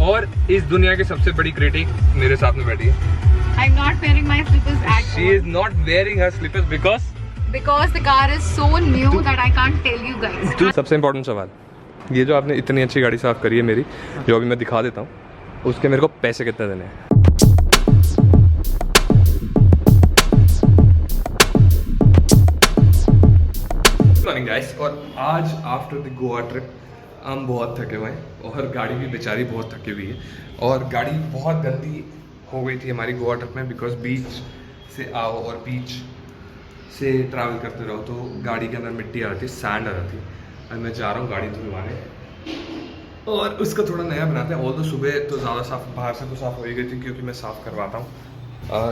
और इस दुनिया की सबसे बड़ी क्रिटिक मेरे साथ में बैठी है। I'm not wearing my slippers at She all. is not wearing her slippers Because the car is so new that I can't tell you guys. सबसे इम्पोर्टेंट सवाल, ये जो आपने इतनी अच्छी गाड़ी साफ करी है मेरी, जो अभी मैं दिखा देता हूँ, उसके मेरे को पैसे कितने देने हैं? मॉर्निंग गाइस, और आज आफ्टर द गोवा ट्रिप हम बहुत थके हुए हैं और गाड़ी भी बेचारी बहुत थकी हुई है और गाड़ी बहुत गंदी हो गई थी हमारी गोवा ट्रिप में, बिकॉज बीच से आओ और बीच से ट्रैवल करते रहो तो गाड़ी के अंदर मिट्टी आ रही थी, सैंड आ रही थी। और मैं जा रहा हूँ गाड़ी धुलवाने और उसका थोड़ा नया बनाते हैं। और तो सुबह तो ज़्यादा साफ, बाहर से तो साफ़ हो ही गई थी क्योंकि मैं साफ़ करवाता हूँ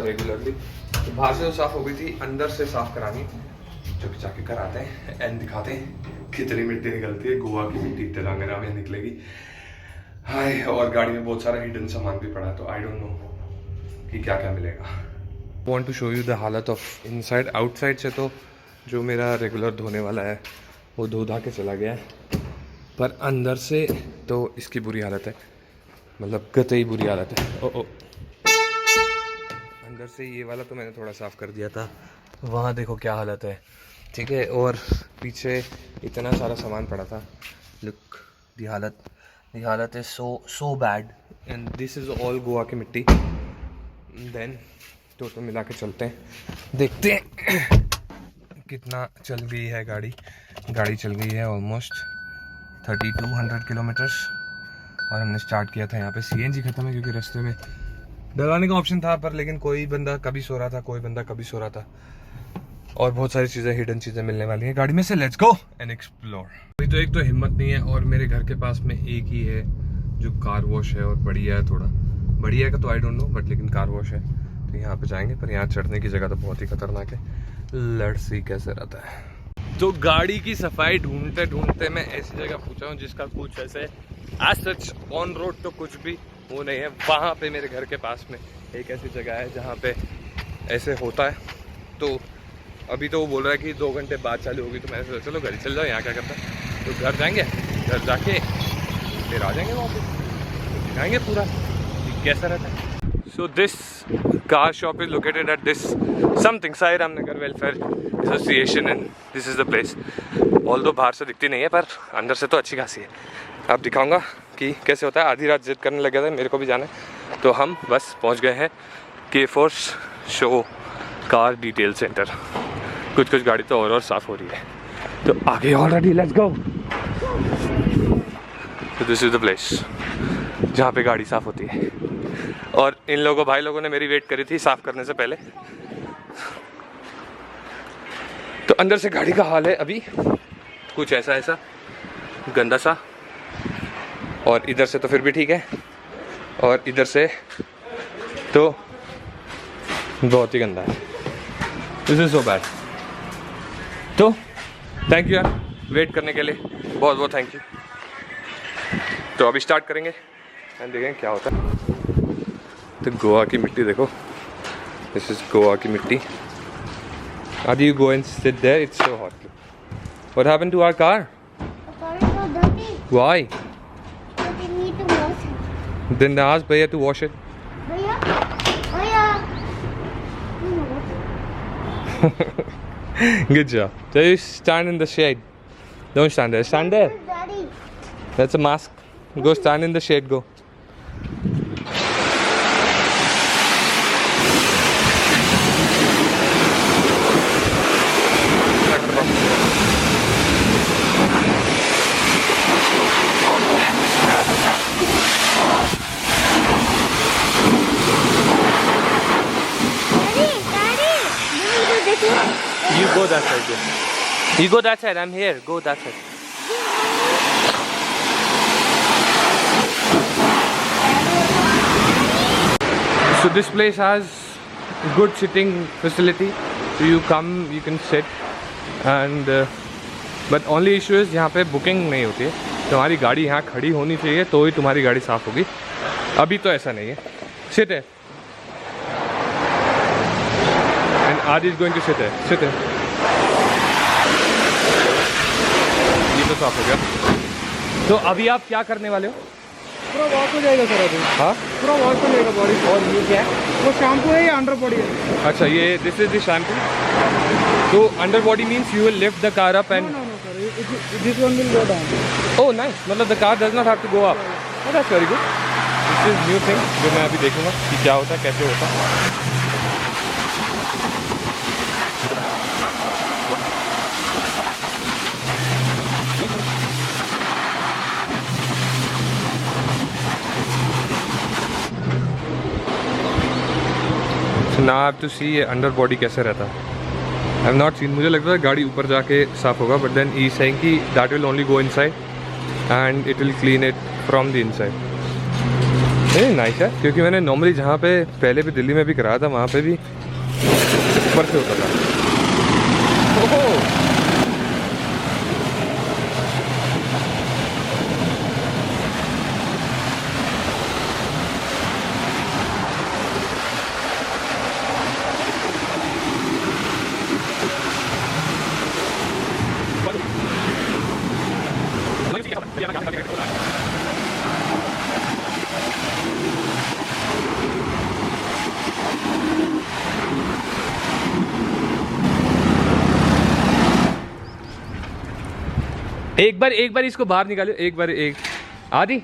रेगुलरली, तो बाहर से तो साफ़ हो गई थी, अंदर से साफ़ करानी जो कि जाके कराते हैं एंड दिखाते हैं कितनी मिट्टी निकलती है। गोवा की मिट्टी तेलंगाना में निकलेगी। हाय, और गाड़ी में बहुत सारा हिडन सामान भी पड़ा है, तो आई डोंट नो कि क्या क्या मिलेगा। Want to show you the हालत ऑफ इनसाइड। आउटसाइड से तो जो मेरा रेगुलर धोने वाला है वो धो धा के चला गया है, पर अंदर से तो इसकी बुरी हालत है, मतलब कतई बुरी हालत है। ओ अंदर से ये वाला तो मैंने थोड़ा साफ़ कर दिया था, वहाँ देखो क्या हालत है, ठीक है। और पीछे इतना सारा सामान पड़ा था। लुक दी हालत है so bad and this is all Goa की मिट्टी। देन तो मिला के चलते हैं, देखते हैं कितना चल गई है गाड़ी चल गई है ऑलमोस्ट 3200 किलोमीटर्स। और हमने स्टार्ट किया था यहाँ पे। सीएनजी ख़त्म है क्योंकि रास्ते में डलवाने का ऑप्शन था, पर लेकिन कोई बंदा कभी सो रहा था, कोई बंदा कभी सो रहा था, और बहुत सारी चीज़ें, हिडन चीज़ें मिलने वाली हैं गाड़ी में से। Let's go and explore. अभी तो एक तो हिम्मत नहीं है, और मेरे घर के पास में एक ही है जो कार वॉश है और बढ़िया है, थोड़ा बढ़िया का तो आई डोंट नो, बट लेकिन कार वॉश है, तो यहाँ पे जाएंगे। पर यहाँ चढ़ने की जगह तो बहुत ही खतरनाक है, लेट्स सी कैसे रहता है। तो गाड़ी की सफाई ढूंढते ढूंढते मैं ऐसी जगह पहुँचा हूँ जिसका कुछ ऐसे एज सच ऑन रोड तो कुछ भी वो नहीं है। वहाँ पे मेरे घर के पास में एक ऐसी जगह है जहाँ पे ऐसे होता है। तो अभी तो वो बोल रहा है कि 2 घंटे बाद चालू होगी, तो मैंने सोचा चलो घर चल जाओ, यहाँ क्या करता है। तो घर जाएंगे, घर जाके फिर आ जाएंगे वापस, तो दिखाएंगे पूरा कि कैसा रहता है। So this car shop is located at this something Sai Ramnagar welfare association and this is the place. Although बाहर से दिखती नहीं है पर अंदर से तो अच्छी खासी है। अब दिखाऊंगा कि कैसे होता है। आधी रात जिद करने लगे थे, मेरे को भी जाना है, तो हम बस पहुंच गए हैं के4 शो कार डिटेल सेंटर। कुछ गाड़ी तो और साफ़ हो रही है, तो आगे ऑलरेडी लेट्स गो। तो दिस इज़ द प्लेस जहाँ पे गाड़ी साफ़ होती है। और इन लोगों, भाई लोगों ने मेरी वेट करी थी साफ़ करने से पहले। तो अंदर से गाड़ी का हाल है अभी कुछ ऐसा गंदा सा, और इधर से तो फिर भी ठीक है, और इधर से तो बहुत ही गंदा है। This is so bad. तो थैंक यू यार वेट करने के लिए, बहुत बहुत थैंक यू। तो अभी स्टार्ट करेंगे एंड देखेंगे क्या होता है। तो गोवा की मिट्टी देखो, दिस इज़ गोवा की मिट्टी। How do you go and sit there? It's so hot. What happened to our car? The car is so dirty. Why? But we need to wash it. Then ask Bhaiya to wash it. Bhaiya? Bhaiya? You know what? Good job. So you stand in the shade. Don't stand there. Stand there. Daddy. That's a mask. Go stand in the shade. Go. You go that side. Go. You go that side. I'm here. Go that side. So this place has good sitting facility. So you come, you can sit, and but only issue is यहाँ पे booking नहीं होती है। तुम्हारी गाड़ी यहाँ खड़ी होनी चाहिए तो ही तुम्हारी गाड़ी साफ़ होगी। अभी तो ऐसा नहीं है। Sit है। And Adi is going to sit है। Sit है। ये तो साफ हो गया। तो अभी आप क्या करने वाले हो? पूरा वॉश हो जाएगा सर अभी। हाँ पूरा वॉश हो जाएगा बॉडी। और ये क्या है? वो शैम्पू है या अंडर बॉडी है? अच्छा ये दिस इज द शैम्पू। तो under body means you will lift the car up and no sir, this one will go down. Oh nice, मतलब the car does not have to go up. Oh that's very good. This is new thing जो मैं अभी देखूंगा कि क्या होता है, कैसे होता है। ना आप टू सी ये अंडर बॉडी कैसे रहता है। I have not seen. मुझे लगता है गाड़ी ऊपर जाके साफ होगा, बट देन ई सेइंग कि that will only go inside and it will clean it from the inside. नहीं नाइस है, क्योंकि मैंने नॉर्मली जहाँ पे पहले भी दिल्ली में भी कराया था वहाँ पे भी ऊपर से होता था। ओहो एक बार इसको बाहर निकालो, एक बार एक आदि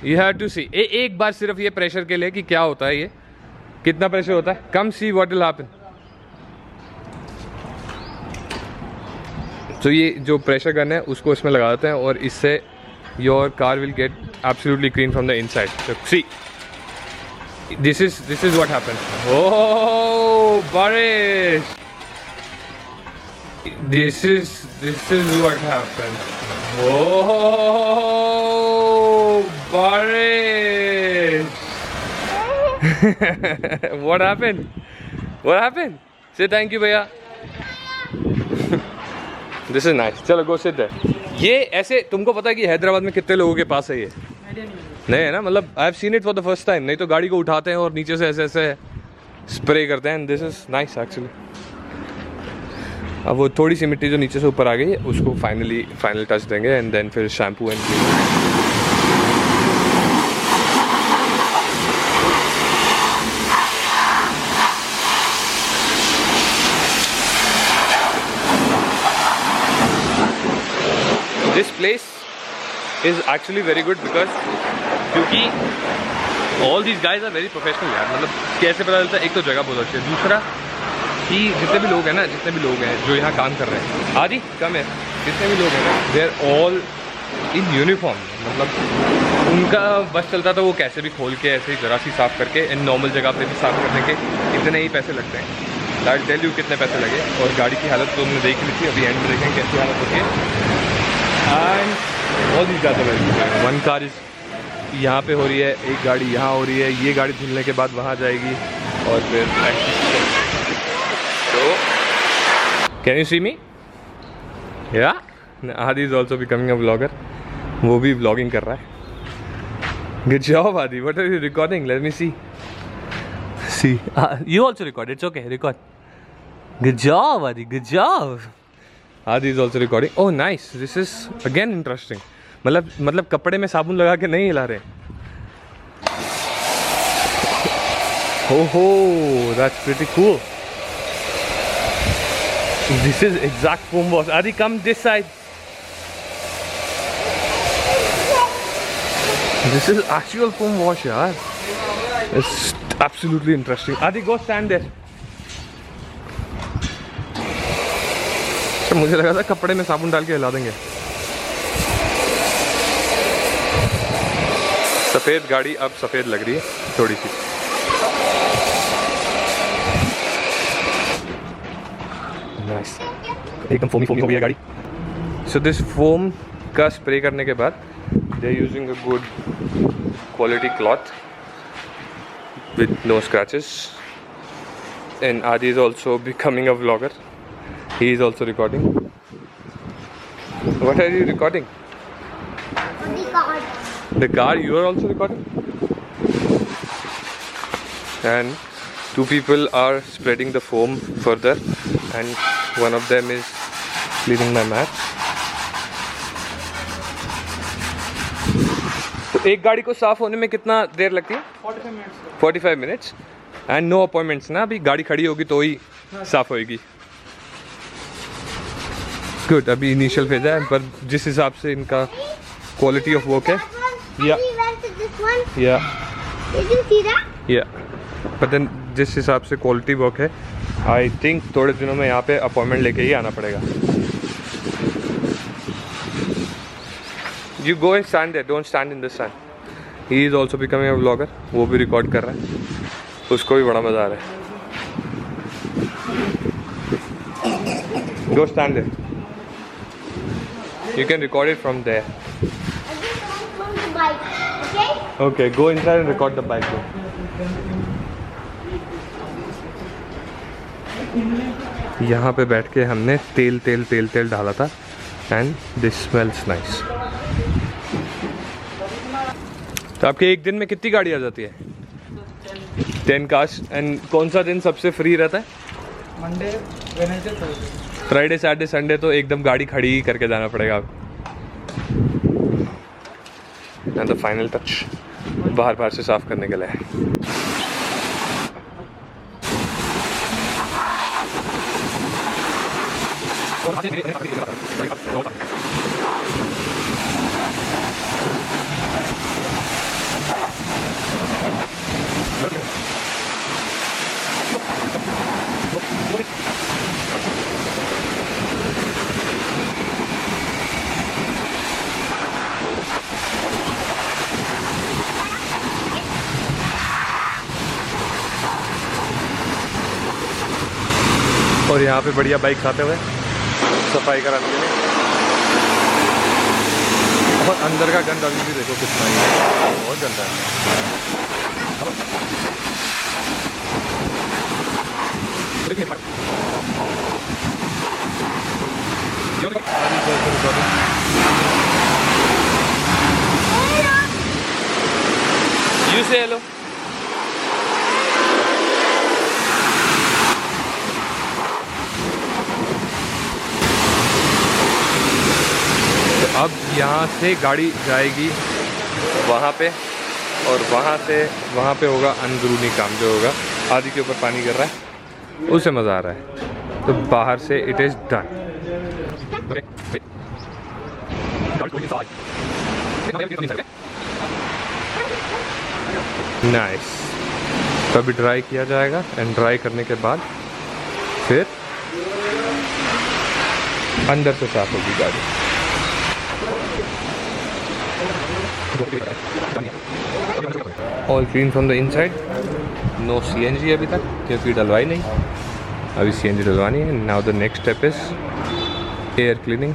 यू हैव टू सी एक बार सिर्फ ये प्रेशर के लिए कि क्या होता है, ये कितना प्रेशर होता है। कम सी व्हाट विल हैपन। तो ये जो प्रेशर गन है उसको इसमें लगा देते हैं और इससे your car will get absolutely clean from the inside. So see this is what happens. Oh बारिश, this is what happened. Oh, Barish. What happened? What happened? Say thank you, भैया. This is nice. चलो go sit there. ये ऐसे तुमको पता है कि हैदराबाद में कितने लोगों के पास है ये? नहीं है ना, मतलब I have seen it for the first time. नहीं तो गाड़ी को उठाते हैं और नीचे से ऐसे ऐसे स्प्रे करते हैं। This is nice actually. अब वो थोड़ी सी मिट्टी जो नीचे से ऊपर आ गई है उसको फाइनल टच देंगे एंड देन फिर shampoo and clean. This place is actually very good because क्योंकि all these guys are very professional यार। मतलब कैसे पता चलता है, एक तो जगह बहुत अच्छी है, दूसरा कि जितने भी लोग हैं जो यहाँ काम कर रहे हैं, आदि कम है, जितने भी लोग हैं ना they are all in uniform. मतलब उनका बस चलता था वो कैसे भी खोल के ऐसे ही ज़रा सी साफ़ करके इन नॉर्मल जगह पे भी साफ़ करने के इतने ही पैसे लगते हैं। आई टेल यू कितने पैसे लगे। और गाड़ी की हालत तो हमने देख ली थी, अभी एंड में देखेंगे कैसी हालत होती है। एंड ऑल दीज ज़्यादा वन कार इज यहाँ पे हो रही है, एक गाड़ी यहाँ हो रही है, ये गाड़ी धुलने के बाद वहाँ जाएगी और फिर Can you see me? Yeah? Adi is also becoming a vlogger. वो भी vlogging कर रहा है। Good job, Adi. What are you recording? Let me see. See. You also record. It's okay. Record. Good job, Adi. Good job. Adi is also recording. Oh, nice. This is again interesting. मतलब कपड़े में साबुन लगा के नहीं हिला रहे। Oh, that's pretty cool. This is exact foam wash. Adi, come this side. This is actual foam wash, yaar. It's absolutely interesting. Adi, go stand there. मुझे लगा था कपड़े में साबुन डाल के हिला देंगे। सफेद गाड़ी अब सफेद लग रही है थोड़ी सी। Nice. एकदम फोमी हो गई है गाड़ी। सो दिस फोम का स्प्रे करने के बाद they are using a good quality cloth with no scratches and Aadi is also becoming a vlogger. He is also recording. What are you recording? The car you are also recording and two people are spreading the foam further and one of them is cleaning my mat. तो एक गाड़ी को साफ होने में कितना देर लगती है? 45 minutes 45 minutes and no appointments ना, अभी गाड़ी खड़ी होगी तो ही साफ होएगी। गुड, अभी इनिशियल फेज है, पर जिस हिसाब से इनका क्वालिटी ऑफ वर्क है Yeah. We went to this one. या Did you see that? But then जिस हिसाब से क्वालिटी वर्क है, आई थिंक थोड़े दिनों में यहाँ पे अपॉइंटमेंट लेके ही आना पड़ेगा। You go and stand there, don't stand in this sun. He is also becoming a vlogger, वो भी रिकॉर्ड कर रहा है, उसको भी बड़ा मज़ा आ रहा है। Go stand there, you can record it from there. I just want from the bike. Okay? Okay, go inside and record the bike. यहाँ पे बैठ के हमने तेल तेल तेल तेल डाला था एंड दिस स्मेल्स नाइस। तो आपके एक दिन में कितनी गाड़ी आ जाती है? 10 कार्स। एंड कौन सा दिन सबसे फ्री रहता है? Monday, Wednesday, Thursday. Friday, Saturday, Sunday तो एकदम गाड़ी खड़ी ही करके जाना पड़ेगा आपको। एंड द फाइनल टच बाहर से साफ करने के लिए। और यहाँ पे बढ़िया बाइक आते हुए सफाई कराने के लिए। और अंदर का गंद अभी भी देखो कितना ही है, बहुत गंदा है। You say hello. अब यहाँ से गाड़ी जाएगी वहाँ पे, और वहाँ से वहाँ पे होगा अंदरूनी काम जो होगा। आदि के ऊपर पानी गिर रहा है, उसे मज़ा आ रहा है। तो बाहर से इट इज़ डन। नाइस। तो अभी ड्राई किया जाएगा एंड ड्राई करने के बाद फिर अंदर से साफ होगी गाड़ी। All clean from the inside. No CNG अभी तक, क्योंकि डलवाई नहीं। अभी CNG डलवानी है। Now the next step is air cleaning.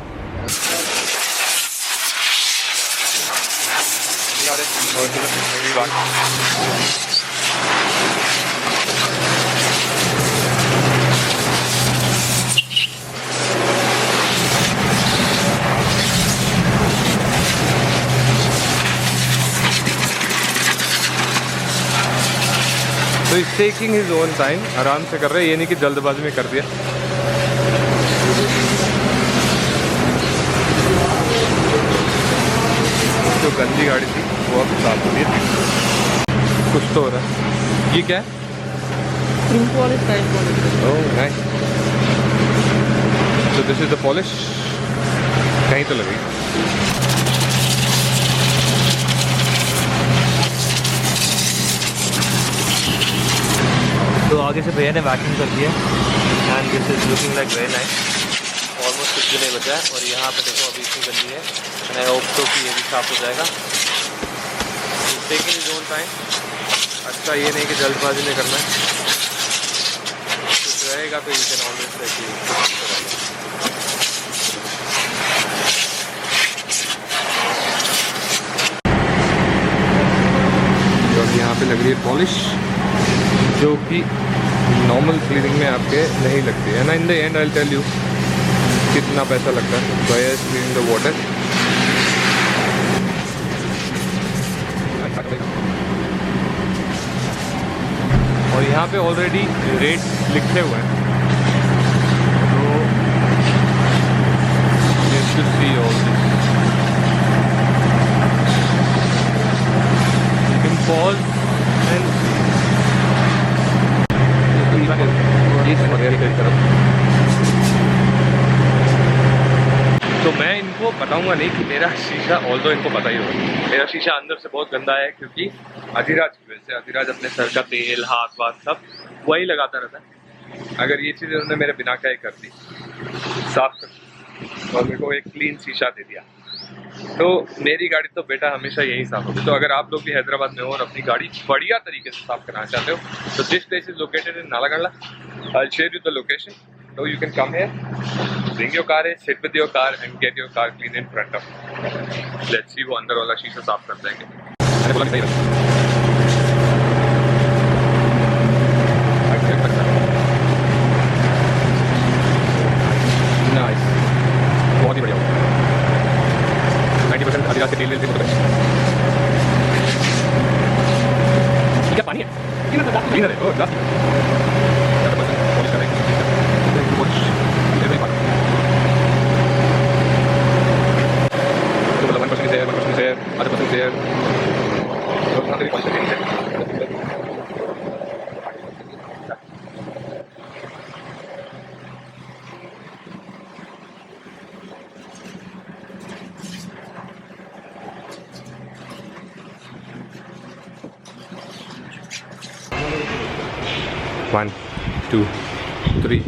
तो इस टेकिंग हिज ओन टाइम, आराम से कर रहे हैं, ये नहीं कि जल्दबाजी में कर दिया। जो गंदी गाड़ी थी वो अब साफ हो रही है। कुछ तो हो रहा है। ये क्या है? Spring polish, tile polish. Oh nice. So this is the polish. कहीं तो लगेगी। तो आगे से भैया ने वैक्यूम कर दिया and this is looking like very nice. Almost कुछ भी नहीं बचा है। और यहाँ पे देखो अभी इतनी गंदी है। आई होप तो कि ये भी साफ हो जाएगा। Taking is own time. अच्छा ये नहीं कि जल्दबाजी में करना है, कुछ रहेगा तो यू कैन ऑलवेज से यहाँ पे लग रही है पॉलिश, जो कि नॉर्मल क्लीनिंग में आपके नहीं लगती है ना। In the end I will tell you कितना पैसा लगता है। By cleaning the water. और यहाँ पे ऑलरेडी रेट लिखे हुए हैं, तो you should see all this. बताऊंगा नहीं कि मेरा शीशा, ऑल्दो इनको पता ही होगा, मेरा शीशा अंदर से बहुत गंदा है क्योंकि अधिराज की वजह से। अधिराज अपने सर का तेल, हाथ वाथ सब वही लगाता रहता है। अगर ये चीज़ उन्होंने मेरे बिना क्या ही कर दी, साफ कर दी और मेरे को एक क्लीन शीशा दे दिया। तो मेरी गाड़ी तो बेटा हमेशा यही साफ होगी। तो अगर आप लोग भी हैदराबाद में हो और अपनी गाड़ी बढ़िया तरीके से साफ कराना चाहते हो तो this place is located in Nalgonda. I share you the location, so you can come here, bring your car in, sit with your car and get your car clean in front of you. Let's see वो अंदर वाला शीशा साफ कर देंगे। मैंने बोला कि सही नाइस, बहुत ही बढ़िया, 90% अधिराज से तेल लेते हैं। क्या पानी है? क्लीनर है, ओह ग्लास। One, two, three.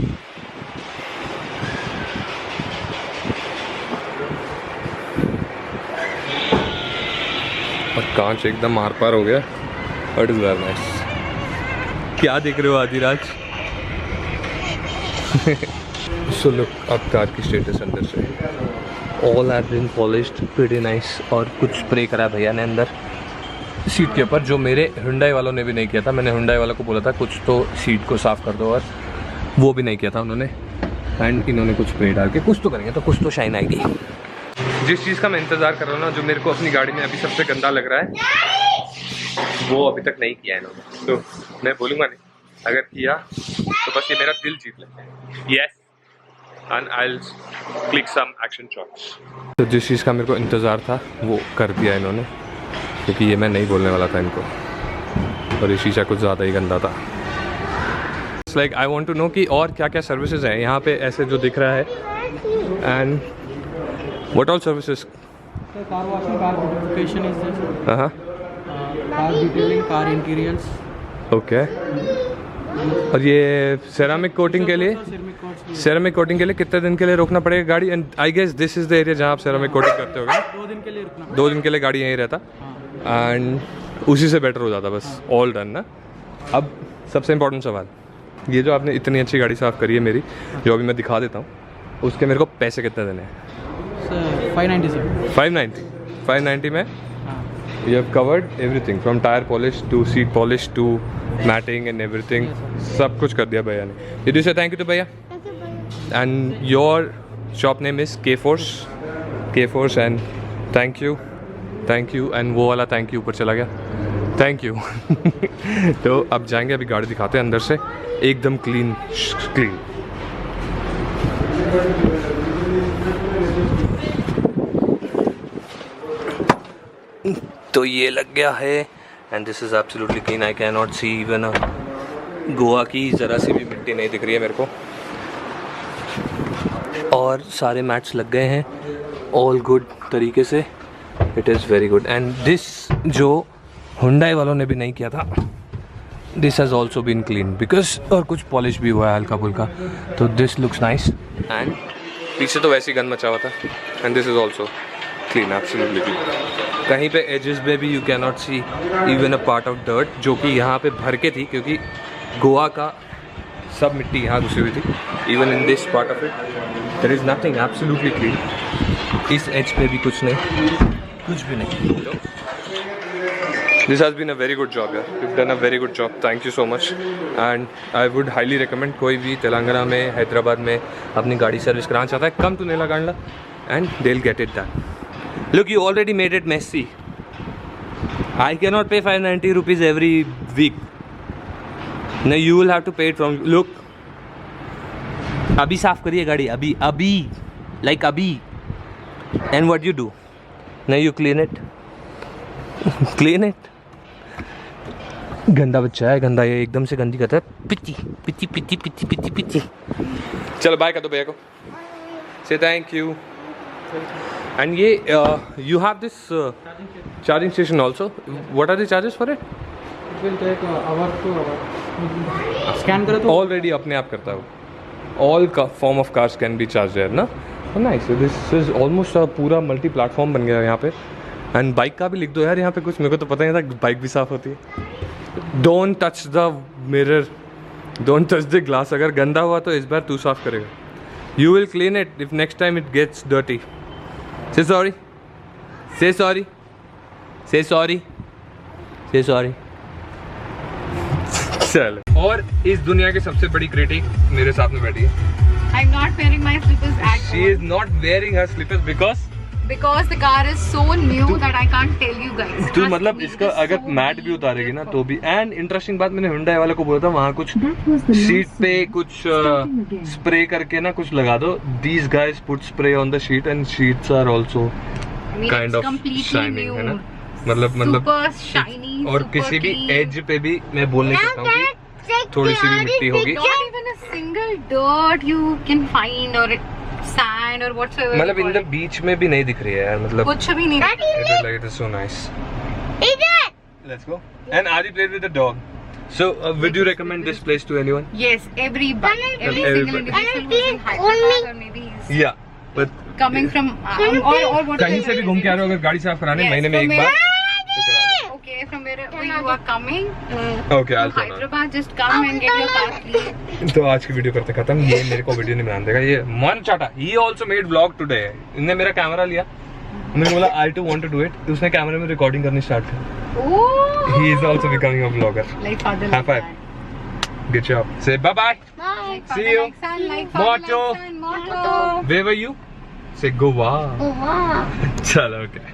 और कांच एकदम आर पार हो गया। What is very nice. क्या देख रहे हो आदिराज? So look, अब कार की स्टेटस अंदर से all have been polished, pretty nice। और कुछ स्प्रे करा भैया ने अंदर सीट के ऊपर, जो मेरे हुंडई वालों ने भी नहीं किया था। मैंने हुंडई वालों को बोला था कुछ तो सीट को साफ़ कर दो, और वो भी नहीं किया था उन्होंने। एंड इन्होंने कुछ स्प्रे डाल के कुछ तो करेंगे, तो कुछ तो शाइन आएगी। जिस चीज़ का मैं इंतज़ार कर रहा हूँ ना, जो मेरे को अपनी गाड़ी में अभी सबसे गंदा लग रहा है, वो अभी तक नहीं किया है इन्होंने। तो मैं बोलूँगा नहीं, अगर किया तो बस ये मेरा दिल जीत लेते। Yes, and I will click some action shots. तो जिस चीज़ का मेरे को इंतज़ार था वो कर दिया इन्होंने, क्योंकि ये मैं नहीं बोलने वाला था इनको, और ये शीशा कुछ ज़्यादा ही गंदा था। It's like I want to know कि और क्या क्या सर्विसेज हैं यहाँ पे, ऐसे जो दिख रहा है। And what all services? Car washing, car beautification is there. हाँ, car detailing, car interiors. Okay. और ये सेरामिक कोटिंग के लिए, सेरामिक कोटिंग के लिए कितने दिन के लिए रोकना पड़ेगा गाड़ी? And I guess this is the area जहाँ आप सेरामिक कोटिंग करते होगे। 2 दिन के लिए रुकना। 2 दिन के लिए गाड़ी यहीं रहता, एंड उसी से बेटर हो जाता, बस ऑल डन ना। अब सबसे इम्पोर्टेंट सवाल, ये जो आपने इतनी अच्छी गाड़ी साफ़ करी है मेरी, जो अभी मैं दिखा देता हूँ, उसके मेरे को पैसे कितने देने हैं? 590। 590 में you have covered everything from tire polish to seat polish to matting and everything। सब कुछ कर दिया भैया ने। Did you say thank you to भैया? And your shop name is K-Force, K-Force, and thank you and वो वाला thank you ऊपर चला गया, thank you। तो अब जाएंगे, अभी गाड़ी दिखाते हैं अंदर से, एकदम क्लीन। तो ये लग गया है, and this is absolutely clean. I can not see even Goa की ज़रा सी भी मिट्टी नहीं दिख रही है मेरे को, और सारे मैट्स लग गए हैं ऑल गुड तरीके से। It is very good. And this जो हुंडई वालों ने भी नहीं किया था, this has also been clean because, और कुछ पॉलिश भी हुआ है हल्का फुल्का, तो दिस लुक्स नाइस। एंड पीछे तो वैसे ही गंद मचा हुआ था, and this is also clean, absolutely clean. कहीं पे एजेस में भी you can not see even a part of dirt, जो कि यहाँ पे भर के थी, क्योंकि गोवा का सब मिट्टी यहाँ घुसी हुई थी। Even in this part of it there is nothing, absolutely clean. इस एज पे भी कुछ नहीं, कुछ भी नहीं। This has been a very good job यार, you done a very good job, thank you so much. And I would highly recommend, कोई भी तेलंगाना में, हैदराबाद में अपनी गाड़ी सर्विस कराना चाहता है, come to Nalgonda and they'll get it done. Look, you already made it messy. I cannot pay 590 rupees every week. Now you will have to pay it from, look, अभी साफ करिए गाड़ी, अभी like अभी, and what you do? Now you clean it. Clean it. गंदा बच्चा है, गंदा, ये एकदम से गंदी करता है, पिच्ची। चलो बाय कर दो भैया को, say thank you। And ये you have this charging station also. What are the charges for it? It will take hour to hour. Scan करो तो Already अपने आप करता है. All form of cars can be charged there, ना? Oh, nice. So this is almost a पूरा multi platform बन गया है यहाँ पे. And बाइक का भी लिख दो यार यहाँ पे कुछ, मेरे को तो पता नहीं था बाइक भी साफ होती है. Don't touch the mirror. Don't touch the glass. अगर गंदा हुआ तो इस बार तू साफ करेगा. You will clean it if next time it gets dirty. Say sorry. Say sorry. Say sorry. Say sorry. चल. और इस दुनिया की सबसे बड़ी क्रिटिक मेरे साथ में बैठी है. I'm not wearing my slippers at She all. is not wearing her slippers because the car is so new that I can't tell you guys. तू Trust मतलब me, इसका it is अगर so मैट भी उतारेगी ना तो भी. And interesting बात, मैंने Hyundai वाले को बोला था वहाँ कुछ शीट पे कुछ स्प्रे करके ना कुछ लगा दो. These guys put spray on the sheet and sheets are also I mean, kind it's of completely shining, new. है ना? मतलब super shiny. और super किसी भी clean. एज पे भी मैं बोल नहीं सकता हूँ कि थोड़ी सी भी मिट्टी होगी. Not even a single dirt you can find or sand or whatsoever. मतलब you in call the it. बीच में भी नहीं दिख रही है यार. मतलब कुछ भी नहीं. it is so nice. Let's go. And Adi played with the dog. So would you recommend this place to anyone? Yes, everybody, every Everybody. single individual who's in Hyderabad or maybe he's Yeah. But coming from or what. कहीं से भी घूम के आ रहे हो अगर गाड़ी साफ कराने महीने में एक बार. Okay, from wherever you are coming. Okay, I'll to turn on. Hyderabad, just come and get your car clean. तो आज की वीडियो करते खत्म. ये मेरे को वीडियो नहीं बनाने देगा. ये मन चाटा. He also made vlog today. इनने मेरा कैमरा लिया. मैंने बोला I too want to do it. उसने कैमरे में रिकॉर्डिंग करनी स्टार्ट कर. Oh. He is also becoming a vlogger. Like father. High five. Good job. Say bye bye. Bye. See you. Like son, like father, Motto. like son, motto. Where were you? Say Goa. Oh, wow. चलो okay.